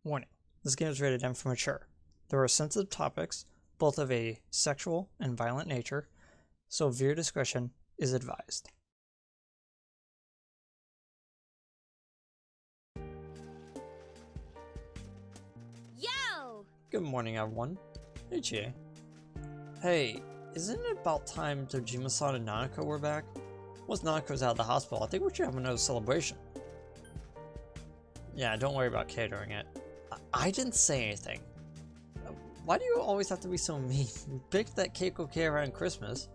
Warning, this game is rated M for mature. There are sensitive topics, both of a sexual and violent nature, so viewer discretion is advised. Yo! Good morning, everyone. Hey, Chie. Hey, isn't it about time Dojima-san and Nanako were back? Once Nanako's out of the hospital, I think we should have another celebration. Yeah, don't worry about catering it. I didn't say anything. Why do you always have to be so mean? We baked that cake okay around Christmas.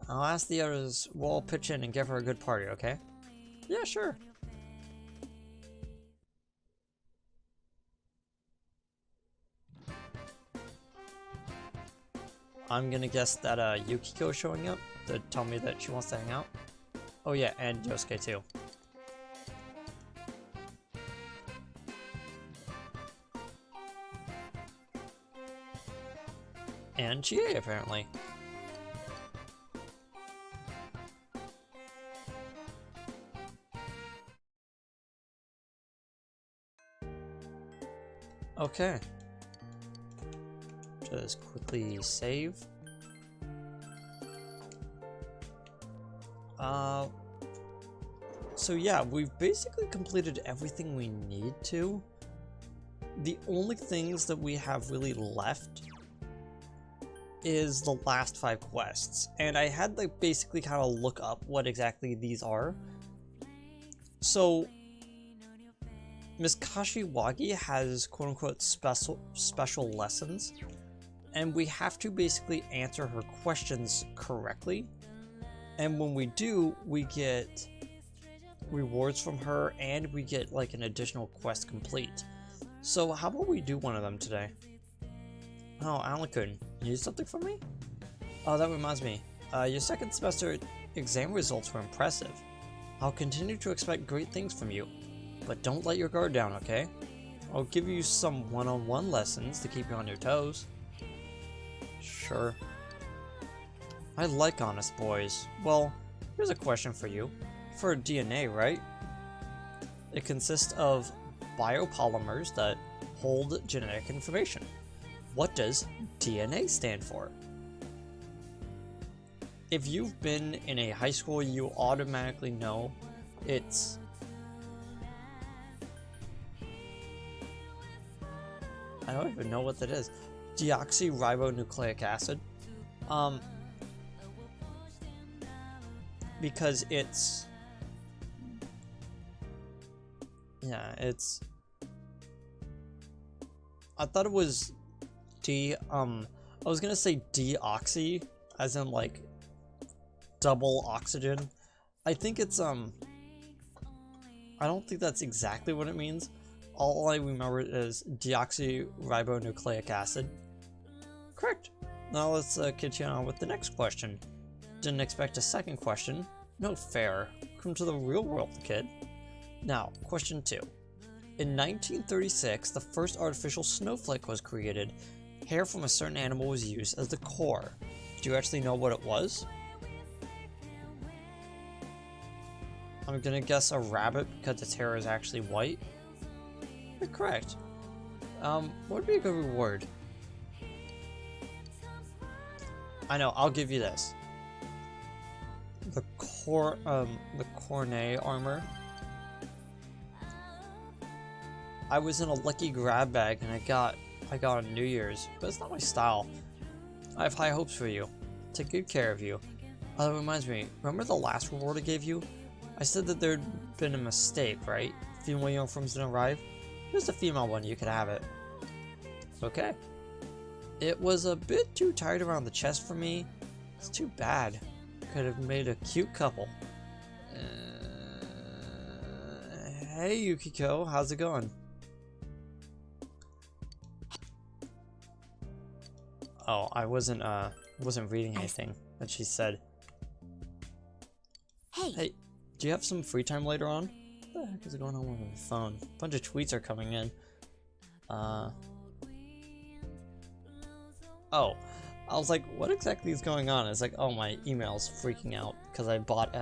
I'll ask the others, we'll all pitch in and give her a good party, okay? Yeah, sure. I'm gonna guess that Yukiko is showing up to tell me that she wants to hang out. Oh yeah, and Yosuke too. And Chie, apparently. Okay. Just quickly save. So yeah, we've basically completed everything we need to. The only things that we have really left is the last 5 quests, and I had to basically kind of look up what exactly these are. So Miss Kashiwagi has quote-unquote special lessons, and we have to basically answer her questions correctly, and when we do, we get rewards from her and we get like an additional quest complete. So how about we do one of them today? Oh, Alan-kun, you need something from me? Oh, that reminds me. Your second semester exam results were impressive. I'll continue to expect great things from you, but don't let your guard down, okay? I'll give you some one-on-one lessons to keep you on your toes. Sure. I like honest boys. Well, here's a question for you. For DNA, right? It consists of biopolymers that hold genetic information. What does DNA stand for? If you've been in a high school, you automatically know it's I don't even know what that is. Deoxyribonucleic acid. Because it's I thought it was I was gonna say deoxy, as in like double oxygen. I think it's I don't think that's exactly what it means. All I remember is deoxyribonucleic acid. Correct. Now let's continue on with the next question. Didn't expect a second question. No fair. Welcome to the real world, kid. Now, question 2. In 1936, the first artificial snowflake was created. Hair from a certain animal was used as the core. Do you actually know what it was? I'm gonna guess a rabbit because its hair is actually white. You're correct. What would be a good reward? I know, I'll give you this. The cornet armor. I was in a lucky grab bag and I got on New Year's, but it's not my style. I have high hopes for you. Take good care of you. Oh, that reminds me, remember the last reward I gave you? I said that there'd been a mistake, right? Female uniforms didn't arrive? Here's a female one, you could have it. Okay. It was a bit too tight around the chest for me. It's too bad. Could have made a cute couple. Hey Yukiko, how's it going? Oh, I wasn't reading anything that she said. Hey, do you have some free time later on? What the heck is going on with my phone? A bunch of tweets are coming in. Oh, I was like, what exactly is going on? It's like, oh, my email's freaking out because I bought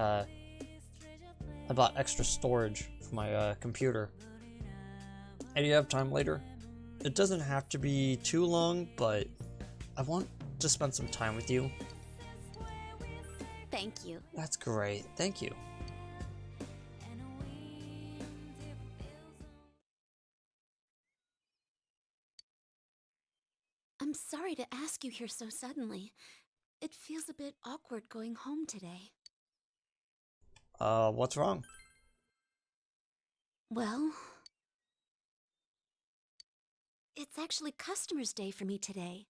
extra storage for my computer. And you have time later? It doesn't have to be too long, but I want to spend some time with you. Thank you. That's great. Thank you. I'm sorry to ask you here so suddenly. It feels a bit awkward going home today. What's wrong? Well, it's actually Customers' Day for me today.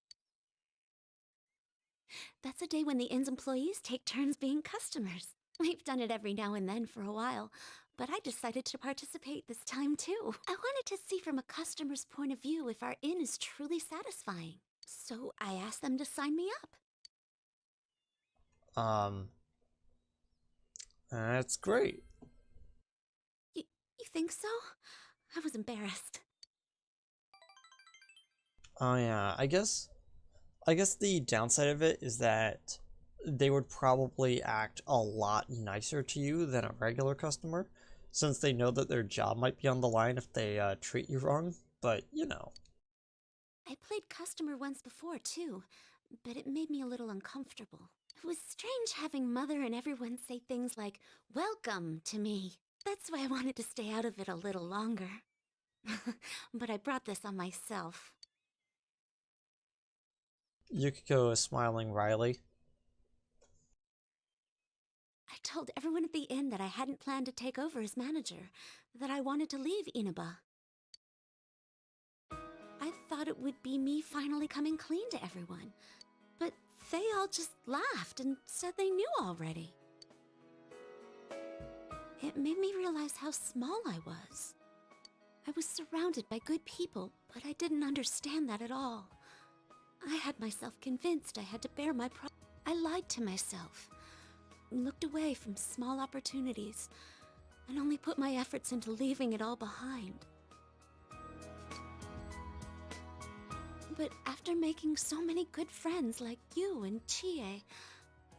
That's a day when the inn's employees take turns being customers. We've done it every now and then for a while, but I decided to participate this time too. I wanted to see from a customer's point of view if our inn is truly satisfying. So I asked them to sign me up. That's great. You think so? I was embarrassed. Oh yeah, I guess the downside of it is that they would probably act a lot nicer to you than a regular customer, since they know that their job might be on the line if they treat you wrong, but you know. I played customer once before too, but it made me a little uncomfortable. It was strange having Mother and everyone say things like, "Welcome" to me. That's why I wanted to stay out of it a little longer. But I brought this on myself. Yukiko is smiling wryly. I told everyone at the inn that I hadn't planned to take over as manager, that I wanted to leave Inaba. I thought it would be me finally coming clean to everyone, but they all just laughed and said they knew already. It made me realize how small I was. I was surrounded by good people, but I didn't understand that at all. I had myself convinced I had to bear my I lied to myself, looked away from small opportunities, and only put my efforts into leaving it all behind. But after making so many good friends like you and Chie,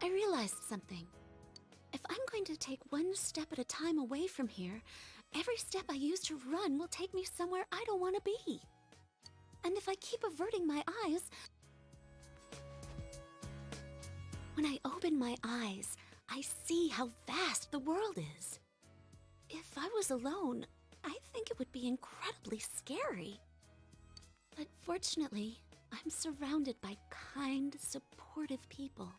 I realized something. If I'm going to take one step at a time away from here, every step I use to run will take me somewhere I don't want to be. And if I keep averting my eyes... When I open my eyes, I see how vast the world is. If I was alone, I think it would be incredibly scary. But fortunately, I'm surrounded by kind, supportive people.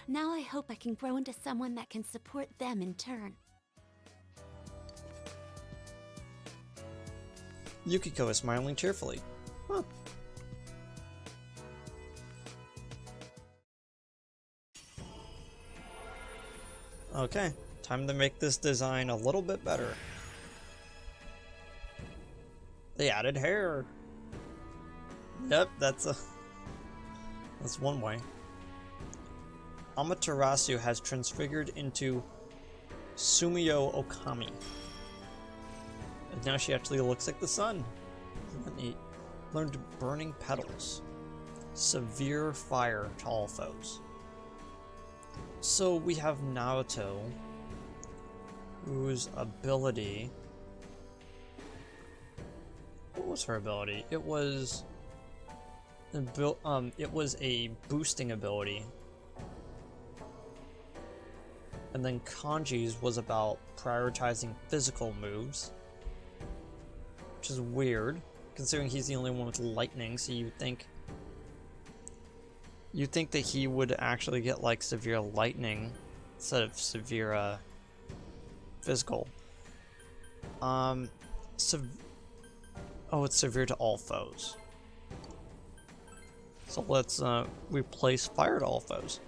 Now I hope I can grow into someone that can support them in turn. Yukiko is smiling cheerfully. Huh. Okay, time to make this design a little bit better. They added hair. Yep, that's one way. Amaterasu has transfigured into Sumeo-Okami. And now she actually looks like the sun. Isn't that neat? Learned burning petals. Severe fire to all foes. So we have Naoto, whose ability... What was her ability? It was a boosting ability. And then Kanji's was about prioritizing physical moves. Which is weird, considering he's the only one with lightning, so you'd think that he would actually get like severe lightning instead of severe physical. Oh, it's severe to all foes. So let's replace fire to all foes.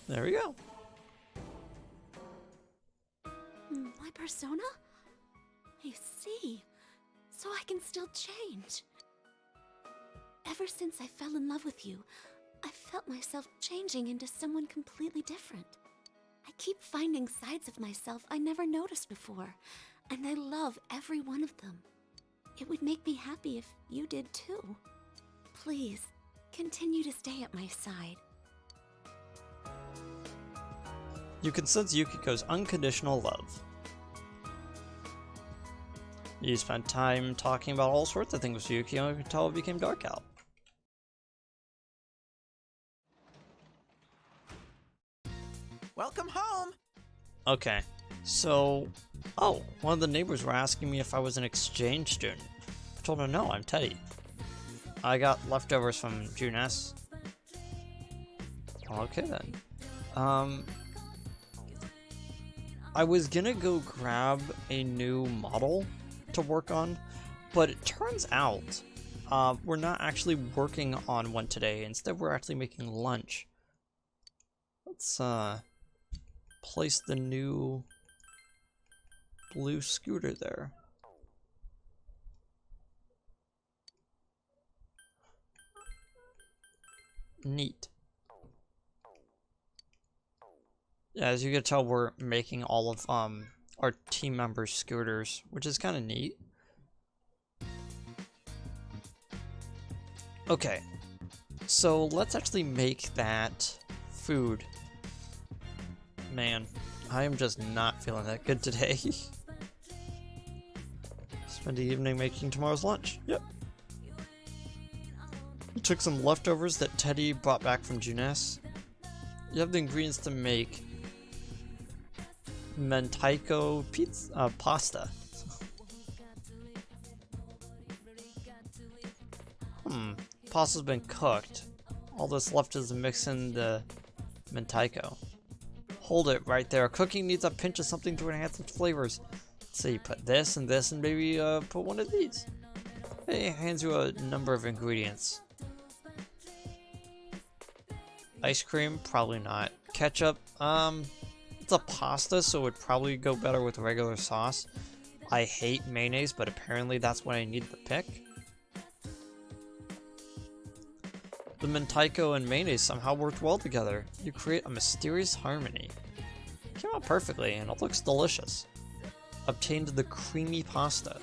There we go. My persona? I see. So I can still change. Ever since I fell in love with you, I felt myself changing into someone completely different. I keep finding sides of myself I never noticed before, and I love every one of them. It would make me happy if you did too. Please, continue to stay at my side. You can sense Yukiko's unconditional love. You spent time talking about all sorts of things with Yukiko, and you could tell it became dark out. Welcome home! Okay, so... Oh, one of the neighbors were asking me if I was an exchange student. I told her no, I'm Teddy. I got leftovers from June S. Okay then. I was gonna go grab a new model to work on, but it turns out we're not actually working on one today. Instead, we're actually making lunch. Let's place the new blue scooter there. Neat. Yeah, as you can tell, we're making all of our team members' scooters, which is kind of neat. Okay, so let's actually make that food. Man, I am just not feeling that good today. Spend the evening making tomorrow's lunch. Yep. We took some leftovers that Teddy brought back from Junes. You have the ingredients to make mentaiko pizza pasta. Pasta's been cooked. All that's left is to mix in the mentaiko. Hold it right there. Cooking needs a pinch of something to enhance its flavors. So you put this and this and maybe put one of these. It hands you a number of ingredients. Ice cream? Probably not. Ketchup? It's a pasta, so it would probably go better with regular sauce. I hate mayonnaise, but apparently that's what I need to pick. The mentaiko and mayonnaise somehow worked well together. You create a mysterious harmony. It came out perfectly, and it looks delicious. Obtained the creamy pasta.